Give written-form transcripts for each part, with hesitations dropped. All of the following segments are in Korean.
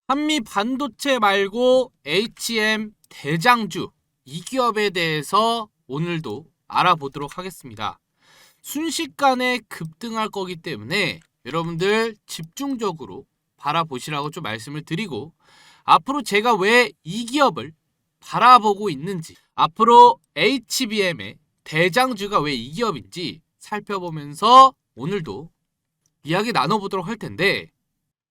한미 반도체 말고 HM 대장주 이 기업에 대해서 오늘도 알아보도록 하겠습니다. 순식간에 급등할 거기 때문에 여러분들 집중적으로 바라보시라고 좀 말씀을 드리고, 앞으로 제가 왜 이 기업을 바라보고 있는지, 앞으로 HBM의 대장주가 왜 이 기업인지 살펴보면서 오늘도 이야기 나눠보도록 할 텐데,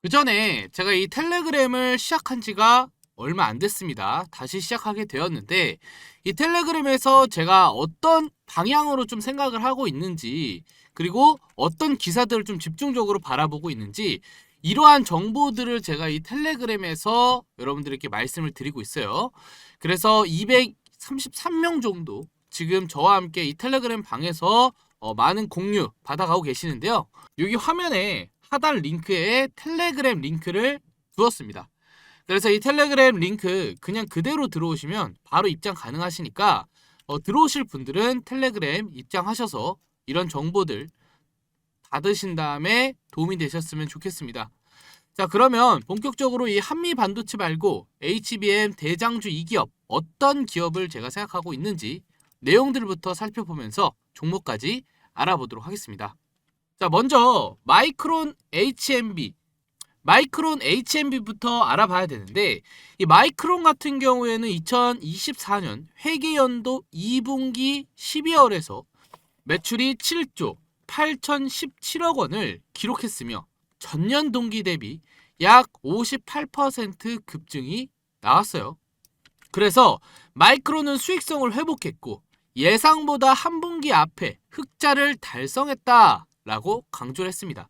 그 전에 제가 이 텔레그램을 시작한 지가 얼마 안 됐습니다. 다시 시작하게 되었는데, 이 텔레그램에서 제가 어떤 방향으로 좀 생각을 하고 있는지, 그리고 어떤 기사들을 좀 집중적으로 바라보고 있는지, 이러한 정보들을 제가 이 텔레그램에서 여러분들에게 말씀을 드리고 있어요. 그래서 233명 정도 지금 저와 함께 이 텔레그램 방에서 많은 공유 받아가고 계시는데요. 여기 화면에 하단 링크에 텔레그램 링크를 두었습니다. 그래서 이 텔레그램 링크 그냥 그대로 들어오시면 바로 입장 가능하시니까 들어오실 분들은 텔레그램 입장하셔서 이런 정보들 받으신 다음에 도움이 되셨으면 좋겠습니다. 자, 그러면 본격적으로 이 한미 반도체 말고 HBM 대장주 2기업 어떤 기업을 제가 생각하고 있는지 내용들부터 살펴보면서 종목까지 알아보도록 하겠습니다. 자, 먼저 마이크론 HMB부터 알아봐야 되는데, 이 마이크론 같은 경우에는 2024년 회계연도 2분기 12월에서 매출이 7조 8,017억 원을 기록했으며 전년 동기 대비 약 58% 급증이 나왔어요. 그래서 마이크론은 수익성을 회복했고 예상보다 한 분기 앞에 흑자를 달성했다라고 강조를 했습니다.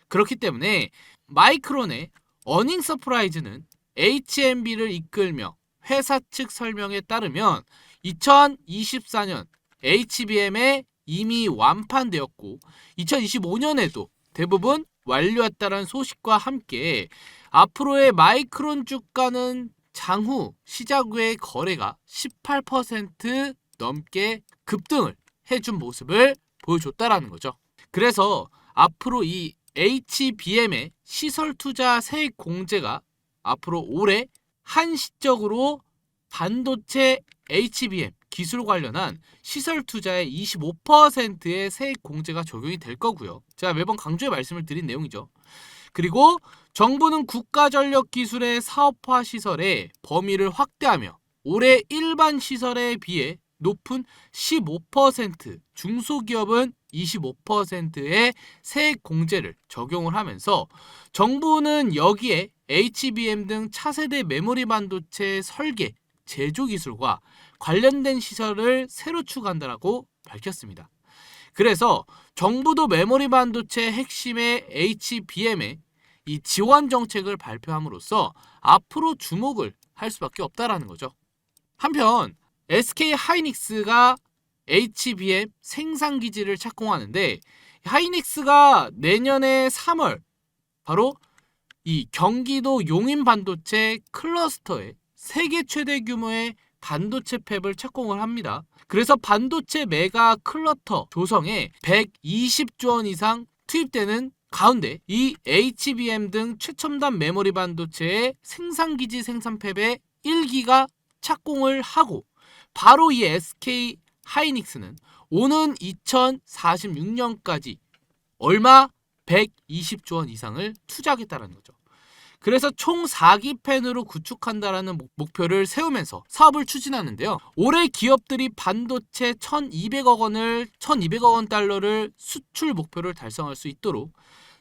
그렇기 때문에 마이크론의 어닝 서프라이즈는 HMB를 이끌며 회사 측 설명에 따르면 2024년 HBM에 이미 완판되었고 2025년에도 대부분 완료했다는 소식과 함께 앞으로의 마이크론 주가는 장후 시작 외의 거래가 18% 넘게 급등을 해준 모습을 보여줬다라는 거죠. 그래서 앞으로 이 HBM의 시설 투자 세액 공제가 앞으로 올해 한시적으로 반도체 HBM 기술 관련한 시설 투자의 25%의 세액 공제가 적용이 될 거고요. 제가 매번 강조해 말씀을 드린 내용이죠. 그리고 정부는 국가전력기술의 사업화 시설의 범위를 확대하며 올해 일반 시설에 비해 높은 15%, 중소기업은 25%의 세액 공제를 적용을 하면서 정부는 여기에 HBM 등 차세대 메모리 반도체 설계, 제조 기술과 관련된 시설을 새로 추가한다고 밝혔습니다. 그래서 정부도 메모리 반도체 핵심의 HBM에 이 지원 정책을 발표함으로써 앞으로 주목을 할 수밖에 없다라는 거죠. 한편 SK 하이닉스가 HBM 생산 기지를 착공하는데, 하이닉스가 내년에 3월 바로 이 경기도 용인 반도체 클러스터에 세계 최대 규모의 반도체 팹을 착공을 합니다. 그래서 반도체 메가 클러스터 조성에 120조 원 이상 투입되는 가운데 이 HBM 등 최첨단 메모리 반도체의 생산기지 생산 팹에 1기가 착공을 하고, 바로 이 SK 하이닉스는 오는 2046년까지 얼마 120조 원 이상을 투자하겠다는 거죠. 그래서 총 4기 펜으로 구축한다라는 목표를 세우면서 사업을 추진하는데요. 올해 기업들이 반도체 1,200억 원 달러를 수출 목표를 달성할 수 있도록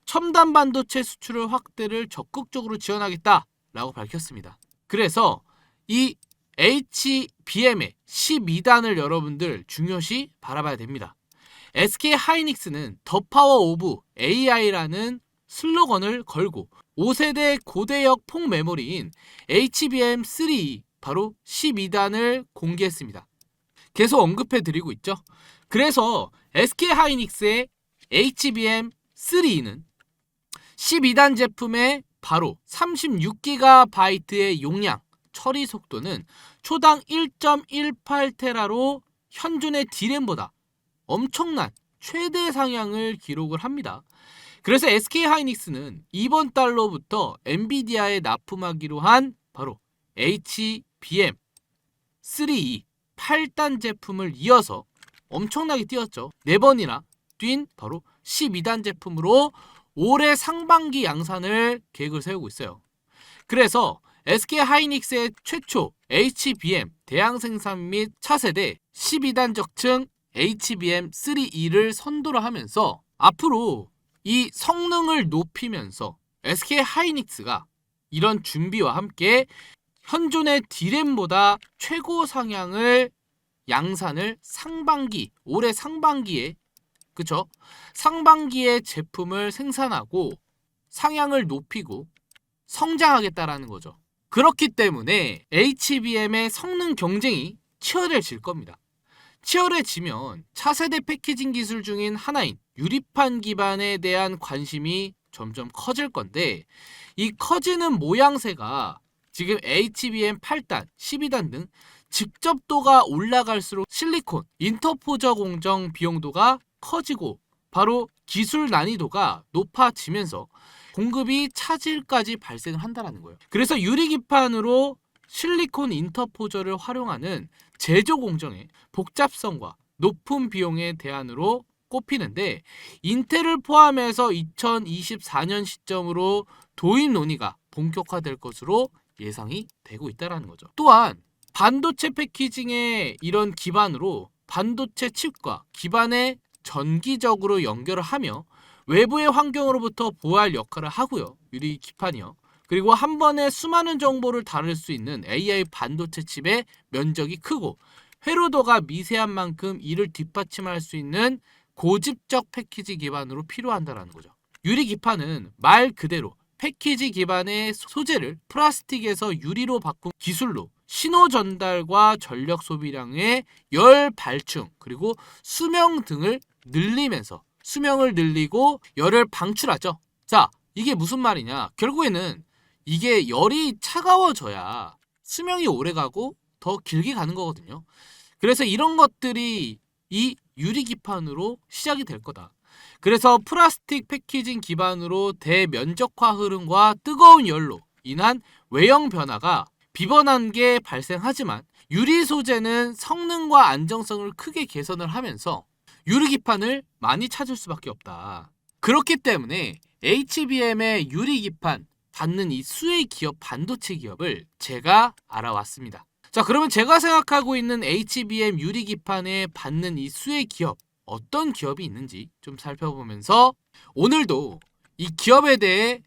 첨단 반도체 수출을 확대를 적극적으로 지원하겠다라고 밝혔습니다. 그래서 이 HBM의 12단을 여러분들 중요시 바라봐야 됩니다. SK 하이닉스는 더 파워 오브 AI라는 슬로건을 걸고 5세대 고대역 폭 메모리인 HBM3 바로 12단을 공개했습니다. 계속 언급해드리고 있죠. 그래서 SK 하이닉스의 HBM3는 12단 제품의 바로 36GB의 용량, 처리 속도는 초당 1.18테라로 현존의 D램보다 엄청난 최대 상향을 기록을 합니다. 그래서 SK하이닉스는 이번 달로부터 엔비디아에 납품하기로 한 바로 HBM3E 8단 제품을 이어서 엄청나게 뛰었죠. 4번이나 뛴 바로 12단 제품으로 올해 상반기 양산을 계획을 세우고 있어요. 그래서 SK하이닉스의 최초 HBM 대량 생산 및 차세대 12단 적층 HBM3E를 선도를 하면서 앞으로 이 성능을 높이면서 SK하이닉스가 이런 준비와 함께 현존의 D램보다 최고 상향을 양산을 올해 상반기에 그쵸? 상반기에 제품을 생산하고 상향을 높이고 성장하겠다라는 거죠. 그렇기 때문에 HBM의 성능 경쟁이 치열해질 겁니다. 치열해지면 차세대 패키징 기술 중인 하나인 유리판 기반에 대한 관심이 점점 커질 건데 이 커지는 모양새가 지금 HBM 8단, 12단 등 직접도가 올라갈수록 실리콘, 인터포저 공정 비용도가 커지고 바로 기술 난이도가 높아지면서 공급이 차질까지 발생을 한다는 거예요. 그래서 유리기판으로 실리콘 인터포저를 활용하는 제조 공정의 복잡성과 높은 비용의 대안으로 꼽히는데 인텔을 포함해서 2024년 시점으로 도입 논의가 본격화될 것으로 예상이 되고 있다는 거죠. 또한 반도체 패키징의 이런 기반으로 반도체 칩과 기반에 전기적으로 연결을 하며 외부의 환경으로부터 보호할 역할을 하고요. 유리 기판이요. 그리고 한 번에 수많은 정보를 다룰 수 있는 AI 반도체 칩의 면적이 크고 회로도가 미세한 만큼 이를 뒷받침할 수 있는 고집적 패키지 기반으로 필요한다는 거죠. 유리 기판은 말 그대로 패키지 기반의 소재를 플라스틱에서 유리로 바꾼 기술로 신호 전달과 전력 소비량의 열 발충 그리고 수명 등을 늘리면서 수명을 늘리고 열을 방출하죠. 자, 이게 무슨 말이냐? 결국에는 이게 열이 차가워져야 수명이 오래가고 더 길게 가는 거거든요. 그래서 이런 것들이 이 유리기판으로 시작이 될 거다. 그래서 플라스틱 패키징 기반으로 대면적화 흐름과 뜨거운 열로 인한 외형 변화가 비번한 게 발생하지만 유리 소재는 성능과 안정성을 크게 개선을 하면서 유리기판을 많이 찾을 수밖에 없다. 그렇기 때문에 HBM의 유리기판 받는 이 수혜 기업 반도체 기업을 제가 알아왔습니다. 자, 그러면 제가 생각하고 있는 HBM 유리기판에 받는 이 수혜 기업 어떤 기업이 있는지 좀 살펴보면서 오늘도 이 기업에 대해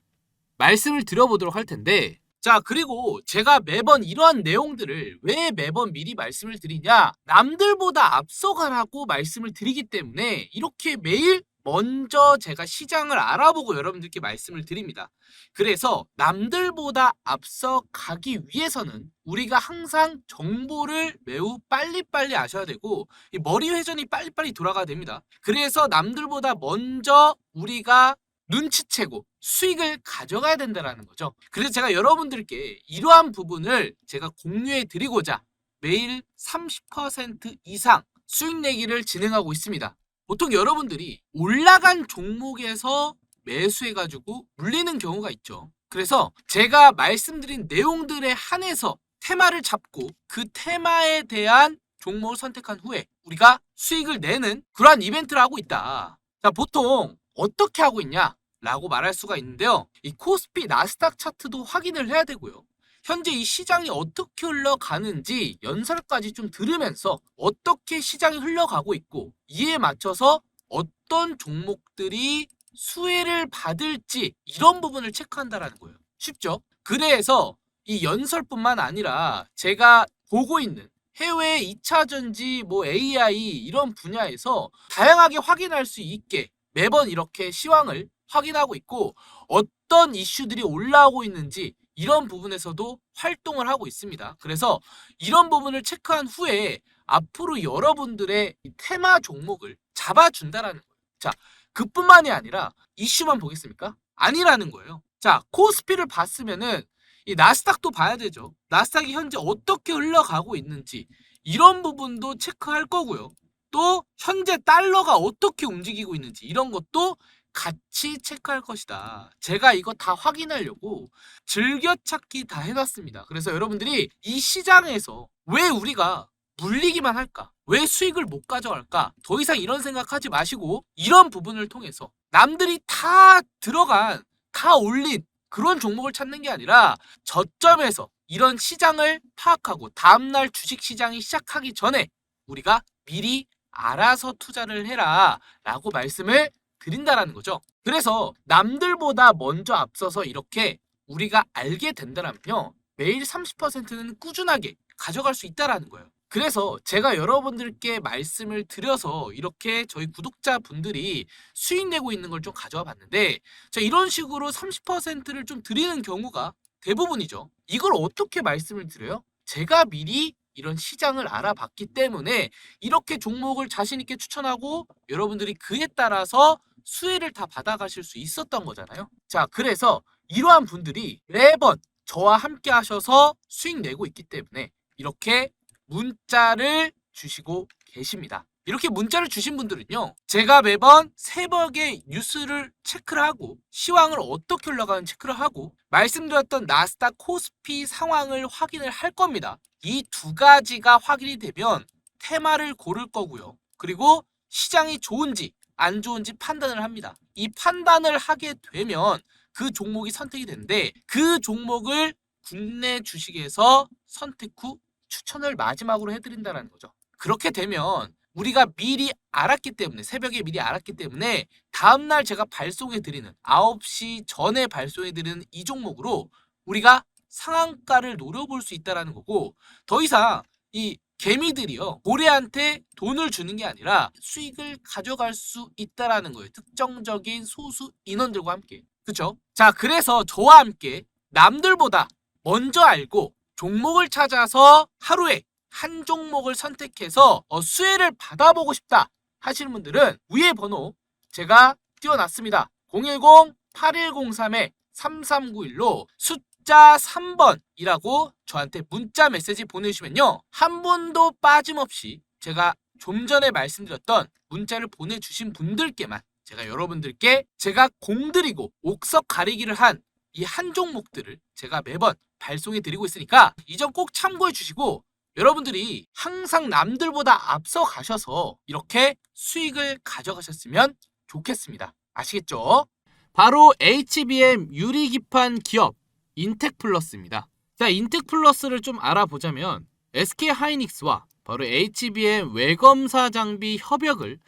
말씀을 드려보도록 할 텐데, 자, 그리고 제가 매번 이러한 내용들을 왜 매번 미리 말씀을 드리냐, 남들보다 앞서가라고 말씀을 드리기 때문에 이렇게 매일 먼저 제가 시장을 알아보고 여러분들께 말씀을 드립니다. 그래서 남들보다 앞서가기 위해서는 우리가 항상 정보를 매우 빨리빨리 아셔야 되고 이 머리 회전이 빨리빨리 돌아가야 됩니다. 그래서 남들보다 먼저 우리가 눈치채고 수익을 가져가야 된다는 거죠. 그래서 제가 여러분들께 이러한 부분을 제가 공유해 드리고자 매일 30% 이상 수익 내기를 진행하고 있습니다. 보통 여러분들이 올라간 종목에서 매수해가지고 물리는 경우가 있죠. 그래서 제가 말씀드린 내용들에 한해서 테마를 잡고 그 테마에 대한 종목을 선택한 후에 우리가 수익을 내는 그러한 이벤트를 하고 있다. 자, 보통 어떻게 하고 있냐 라고 말할 수가 있는데요. 이 코스피 나스닥 차트도 확인을 해야 되고요. 현재 이 시장이 어떻게 흘러가는지 연설까지 좀 들으면서 어떻게 시장이 흘러가고 있고 이에 맞춰서 어떤 종목들이 수혜를 받을지 이런 부분을 체크한다라는 거예요. 쉽죠? 그래서 이 연설뿐만 아니라 제가 보고 있는 해외 2차전지, AI 이런 분야에서 다양하게 확인할 수 있게 매번 이렇게 시황을 확인하고 있고 어떤 이슈들이 올라오고 있는지 이런 부분에서도 활동을 하고 있습니다. 그래서 이런 부분을 체크한 후에 앞으로 여러분들의 테마 종목을 잡아준다라는 거예요. 자, 그뿐만이 아니라 이슈만 보겠습니까? 아니라는 거예요. 자, 코스피를 봤으면은 이 나스닥도 봐야 되죠. 나스닥이 현재 어떻게 흘러가고 있는지 이런 부분도 체크할 거고요. 또 현재 달러가 어떻게 움직이고 있는지 이런 것도 같이 체크할 것이다. 제가 이거 다 확인하려고 즐겨찾기 다 해놨습니다. 그래서 여러분들이 이 시장에서 왜 우리가 물리기만 할까? 왜 수익을 못 가져갈까? 더 이상 이런 생각하지 마시고 이런 부분을 통해서 남들이 다 들어간, 다 올린 그런 종목을 찾는 게 아니라 저점에서 이런 시장을 파악하고 다음날 주식시장이 시작하기 전에 우리가 미리 알아서 투자를 해라 라고 말씀을 드린다라는 거죠. 그래서 남들보다 먼저 앞서서 이렇게 우리가 알게 된다면요, 매일 30%는 꾸준하게 가져갈 수 있다라는 거예요. 그래서 제가 여러분들께 말씀을 드려서 이렇게 저희 구독자분들이 수익 내고 있는 걸 좀 가져와 봤는데, 자, 이런 식으로 30%를 좀 드리는 경우가 대부분이죠. 이걸 어떻게 말씀을 드려요? 제가 미리 이런 시장을 알아봤기 때문에 이렇게 종목을 자신 있게 추천하고 여러분들이 그에 따라서 수혜를 다 받아가실 수 있었던 거잖아요. 자, 그래서 이러한 분들이 매번 저와 함께 하셔서 수익 내고 있기 때문에 이렇게 문자를 주시고 계십니다. 이렇게 문자를 주신 분들은요, 제가 매번 새벽에 뉴스를 체크를 하고 시황을 어떻게 올라가는지 체크를 하고 말씀드렸던 나스닥 코스피 상황을 확인을 할 겁니다. 이 두 가지가 확인이 되면 테마를 고를 거고요. 그리고 시장이 좋은지 안 좋은지 판단을 합니다. 이 판단을 하게 되면 그 종목이 선택이 되는데, 그 종목을 국내 주식에서 선택 후 추천을 마지막으로 해드린다는 거죠. 그렇게 되면 우리가 미리 알았기 때문에, 새벽에 미리 알았기 때문에 다음날 제가 발송해드리는 9시 전에 발송해드리는 이 종목으로 우리가 상한가를 노려볼 수 있다는 거고, 더 이상 이 개미들이요, 고래한테 돈을 주는 게 아니라 수익을 가져갈 수 있다는 거예요. 특정적인 소수 인원들과 함께. 그쵸? 자, 그래서 저와 함께 남들보다 먼저 알고 종목을 찾아서 하루에 한 종목을 선택해서 수혜를 받아보고 싶다 하시는 분들은 위에 번호 제가 띄워놨습니다. 010-8103-3391로 숫자 3번이라고 저한테 문자 메시지 보내주시면요, 한 분도 빠짐없이 제가 좀 전에 말씀드렸던 문자를 보내주신 분들께만 제가 여러분들께 제가 공들이고 옥석 가리기를 한 이 한 종목들을 제가 매번 발송해 드리고 있으니까 이 점 꼭 참고해 주시고 여러분들이 항상 남들보다 앞서 가셔서 이렇게 수익을 가져가셨으면 좋겠습니다. 아시겠죠? 바로 HBM 유리기판 기업 인텍플러스입니다. 자, 인텍플러스를 좀 알아보자면 SK하이닉스와 바로 HBM 외검사 장비 협약을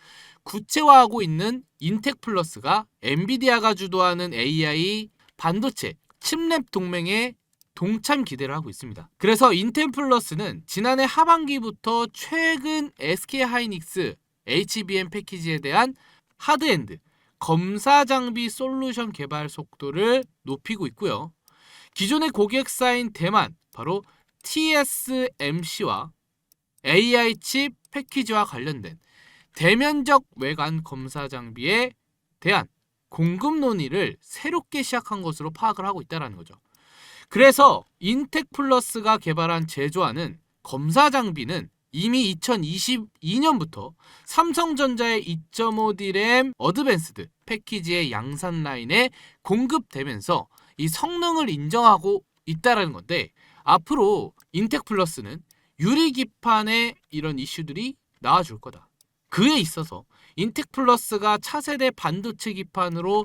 구체화하고 있는 인텍플러스가 엔비디아가 주도하는 AI 반도체 칩랩 동맹에 동참 기대를 하고 있습니다. 그래서 인텍플러스는 지난해 하반기부터 최근 SK하이닉스 HBM 패키지에 대한 하드엔드 검사 장비 솔루션 개발 속도를 높이고 있고요. 기존의 고객사인 대만 바로 TSMC와 AI 칩 패키지와 관련된 대면적 외관 검사 장비에 대한 공급 논의를 새롭게 시작한 것으로 파악을 하고 있다는 거죠. 그래서 인텍플러스가 개발한 제조하는 검사 장비는 이미 2022년부터 삼성전자의 2.5D램 어드밴스드 패키지의 양산 라인에 공급되면서 이 성능을 인정하고 있다는 건데, 앞으로 인텍플러스는 유리기판에 이런 이슈들이 나와줄 거다. 그에 있어서 인텍플러스가 차세대 반도체 기판으로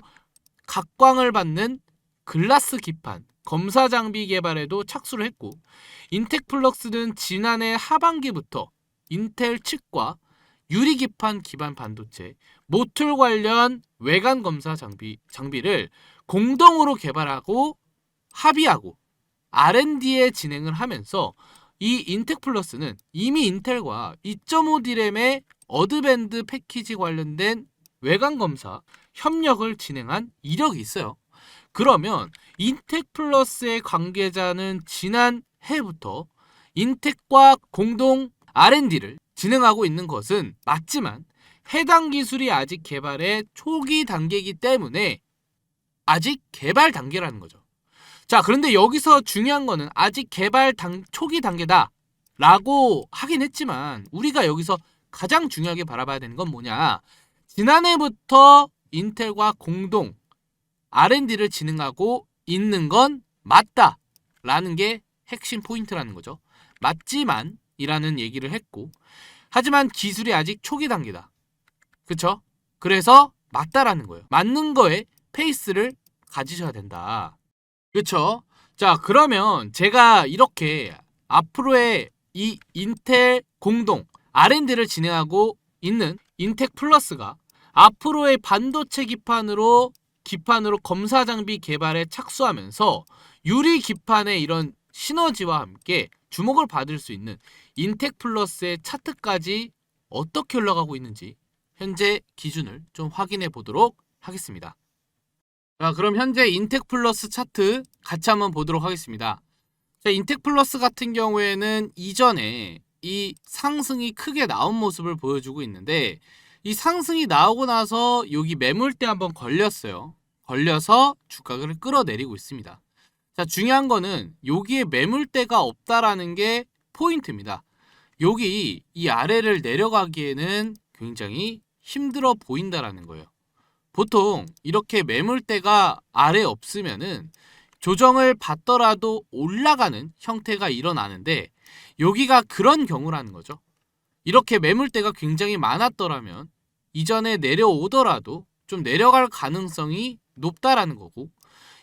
각광을 받는 글라스 기판 검사 장비 개발에도 착수를 했고, 인텍플러스는 지난해 하반기부터 인텔 칩과 유리기판 기반 반도체 모툴 관련 외관 검사 장비를 공동으로 개발하고 합의하고 R&D에 진행을 하면서 이 인텍플러스는 이미 인텔과 2.5D램의 어드밴드 패키지 관련된 외관 검사 협력을 진행한 이력이 있어요. 그러면 인텍플러스의 관계자는 지난 해부터 인텍과 공동 R&D를 진행하고 있는 것은 맞지만 해당 기술이 아직 개발의 초기 단계이기 때문에 아직 개발 단계라는 거죠. 자, 그런데 여기서 중요한 거는 아직 개발 초기 단계다 라고 하긴 했지만 우리가 여기서 가장 중요하게 바라봐야 되는 건 뭐냐, 지난해부터 인텔과 공동 R&D를 진행하고 있는 건 맞다 라는 게 핵심 포인트라는 거죠. 맞지만 이라는 얘기를 했고, 하지만 기술이 아직 초기 단계다. 그쵸? 그래서 맞다라는 거예요. 맞는 거에 페이스를 가지셔야 된다. 그쵸? 자, 그러면 제가 이렇게 앞으로의 이 인텔 공동 R&D를 진행하고 있는 인텍 플러스가 앞으로의 반도체 기판으로 검사 장비 개발에 착수하면서 유리 기판의 이런 시너지와 함께 주목을 받을 수 있는 인텍 플러스의 차트까지 어떻게 올라가고 있는지 현재 기준을 좀 확인해 보도록 하겠습니다. 자, 그럼 현재 인텍 플러스 차트 같이 한번 보도록 하겠습니다. 자, 인텍 플러스 같은 경우에는 이전에 이 상승이 크게 나온 모습을 보여주고 있는데, 이 상승이 나오고 나서 여기 매물대 한번 걸렸어요. 걸려서 주가를 끌어내리고 있습니다. 자, 중요한 거는 여기에 매물대가 없다라는 게 포인트입니다. 여기 이 아래를 내려가기에는 굉장히 힘들어 보인다라는 거예요. 보통 이렇게 매물대가 아래 없으면은 조정을 받더라도 올라가는 형태가 일어나는데, 여기가 그런 경우라는 거죠. 이렇게 매물대가 굉장히 많았더라면 이전에 내려오더라도 좀 내려갈 가능성이 높다라는 거고,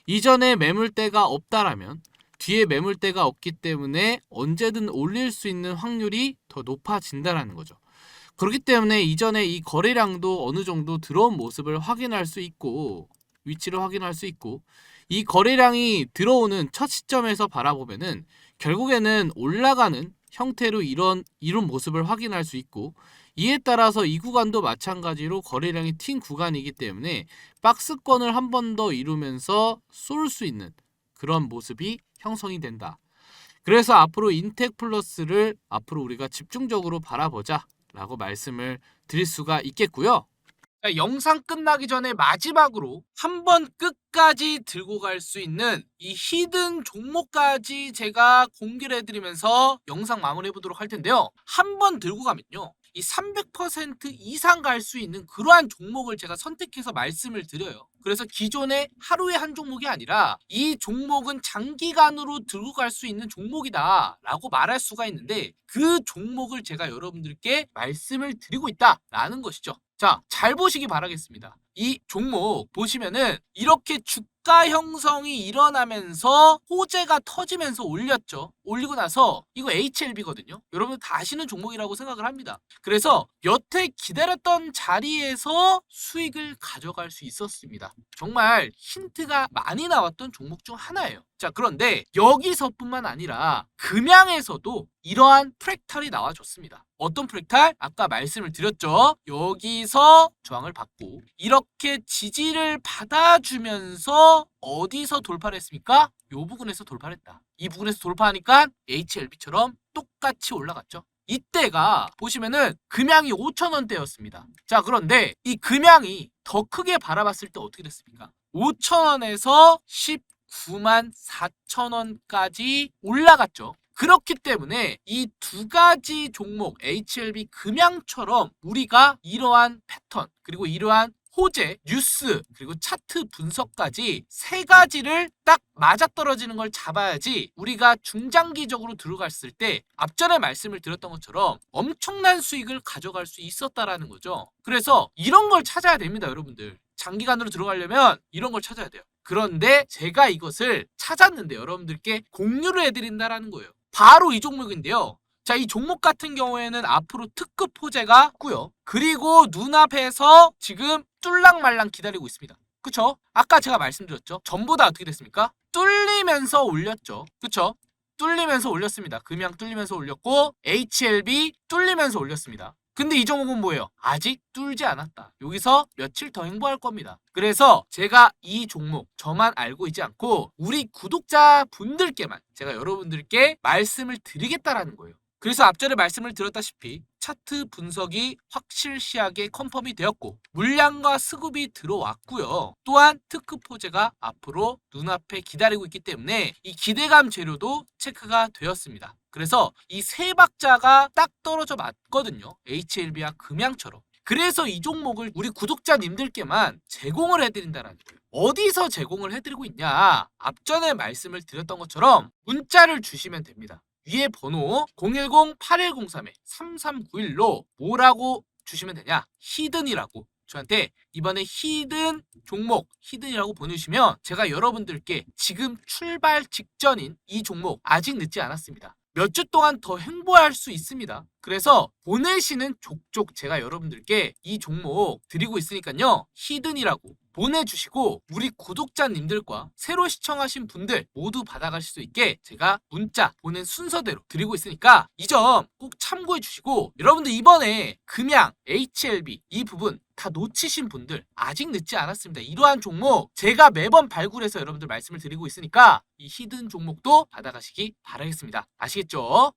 이전에 매물대가 없다라면 뒤에 매물대가 없기 때문에 언제든 올릴 수 있는 확률이 더 높아진다라는 거죠. 그렇기 때문에 이전에 이 거래량도 어느 정도 들어온 모습을 확인할 수 있고, 위치를 확인할 수 있고, 이 거래량이 들어오는 첫 시점에서 바라보면은 결국에는 올라가는 형태로 이런 모습을 확인할 수 있고, 이에 따라서 이 구간도 마찬가지로 거래량이 튄 구간이기 때문에 박스권을 한 번 더 이루면서 쏠 수 있는 그런 모습이 형성이 된다. 그래서 앞으로 인텍 플러스를 앞으로 우리가 집중적으로 바라보자 라고 말씀을 드릴 수가 있겠고요. 자, 영상 끝나기 전에 마지막으로 한번 끝까지 들고 갈 수 있는 이 히든 종목까지 제가 공개를 해드리면서 영상 마무리해 보도록 할 텐데요. 한번 들고 가면요, 이 300% 이상 갈 수 있는 그러한 종목을 제가 선택해서 말씀을 드려요. 그래서 기존에 하루에 한 종목이 아니라 이 종목은 장기간으로 들고 갈 수 있는 종목이다 라고 말할 수가 있는데, 그 종목을 제가 여러분들께 말씀을 드리고 있다라는 것이죠. 자, 잘 보시기 바라겠습니다. 이 종목 보시면은 이렇게 주가 형성이 일어나면서 호재가 터지면서 올렸죠. 올리고 나서 이거 HLB거든요. 여러분들 다 아시는 종목이라고 생각을 합니다. 그래서 여태 기다렸던 자리에서 수익을 가져갈 수 있었습니다. 정말 힌트가 많이 나왔던 종목 중 하나예요. 자, 그런데 여기서뿐만 아니라 금양에서도 이러한 프랙탈이 나와줬습니다. 어떤 프랙탈? 아까 말씀을 드렸죠. 여기서 저항을 받고 이렇게 지지를 받아주면서 어디서 돌파를 했습니까? 이 부분에서 돌파를 했다. 이 부분에서 돌파하니까 HLB처럼 똑같이 올라갔죠. 이때가 보시면은 금양이 5,000원대였습니다. 자, 그런데 이 금양이 더 크게 바라봤을 때 어떻게 됐습니까? 5,000원에서 194,000원까지 올라갔죠. 그렇기 때문에 이 두 가지 종목 HLB 금양처럼 우리가 이러한 패턴, 그리고 이러한 호재, 뉴스, 그리고 차트 분석까지 세 가지를 딱 맞아떨어지는 걸 잡아야지 우리가 중장기적으로 들어갔을 때 앞전에 말씀을 드렸던 것처럼 엄청난 수익을 가져갈 수 있었다라는 거죠. 그래서 이런 걸 찾아야 됩니다, 여러분들. 장기간으로 들어가려면 이런 걸 찾아야 돼요. 그런데 제가 이것을 찾았는데 여러분들께 공유를 해드린다라는 거예요. 바로 이 종목인데요. 자, 이 종목 같은 경우에는 앞으로 특급 호재가 있고요. 그리고 눈앞에서 지금 뚫랑말랑 기다리고 있습니다. 그쵸? 아까 제가 말씀드렸죠. 전부 다 어떻게 됐습니까? 뚫리면서 올렸죠. 그쵸? 뚫리면서 올렸습니다. 금양 뚫리면서 올렸고 HLB 뚫리면서 올렸습니다. 근데 이 종목은 뭐예요? 아직 뚫지 않았다. 여기서 며칠 더 행보할 겁니다. 그래서 제가 이 종목 저만 알고 있지 않고 우리 구독자분들께만 제가 여러분들께 말씀을 드리겠다라는 거예요. 그래서 앞전에 말씀을 드렸다시피 차트 분석이 확실시하게 컨펌이 되었고 물량과 수급이 들어왔고요. 또한 특급 호재가 앞으로 눈앞에 기다리고 있기 때문에 이 기대감 재료도 체크가 되었습니다. 그래서 이 세 박자가 딱 떨어져 맞거든요. HLB와 금양처럼. 그래서 이 종목을 우리 구독자님들께만 제공을 해드린다라는 거예요. 어디서 제공을 해드리고 있냐? 앞전에 말씀을 드렸던 것처럼 문자를 주시면 됩니다. 위에 번호 010-8103-3391로 뭐라고 주시면 되냐? 히든이라고 저한테 이번에 히든 종목 히든이라고 보내주시면 제가 여러분들께 지금 출발 직전인 이 종목 아직 늦지 않았습니다. 몇 주 동안 더 행보할 수 있습니다. 그래서 보내시는 족족 제가 여러분들께 이 종목 드리고 있으니까요. 히든이라고 보내주시고 우리 구독자님들과 새로 시청하신 분들 모두 받아가실 수 있게 제가 문자 보낸 순서대로 드리고 있으니까 이 점 꼭 참고해 주시고 여러분들 이번에 금양, HLB 이 부분 다 놓치신 분들 아직 늦지 않았습니다. 이러한 종목 제가 매번 발굴해서 여러분들 말씀을 드리고 있으니까 이 히든 종목도 받아가시기 바라겠습니다. 아시겠죠?